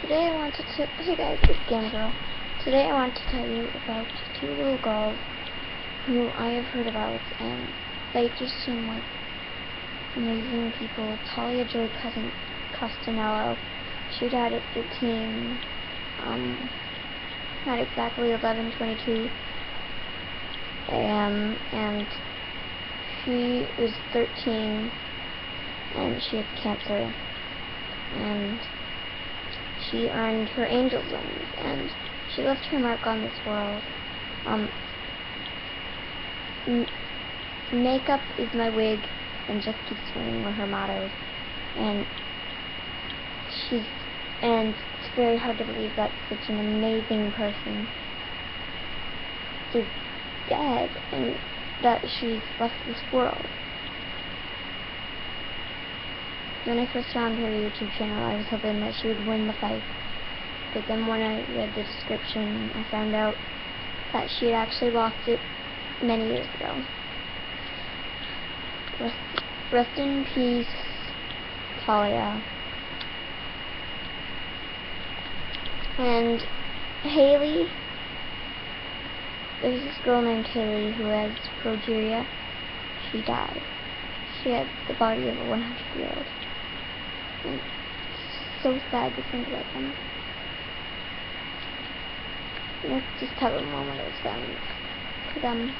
Today I wanted to, hey guys, it's Game Girl. Today I want to tell you about two little girls who I have heard about, and they just seem like amazing people. Talia Joy Costanello, she died at 13, not exactly 11:22 a.m., and she was 13, and she had cancer, and she earned her angel's wings, and she left her mark on this world. Makeup is my wig, and just keep swinging were her mottos. And it's very hard to believe that such an amazing person is dead, and that she's left this world. When I first found her YouTube channel, I was hoping that she would win the fight. But then when I read the description, I found out that she had actually lost it many years ago. Rest in peace, Talia. And Haley, there's this girl named Haley who has progeria. She died. She had the body of a 100-year-old. It's so sad to think about them. Let's just have a moment of silence for them.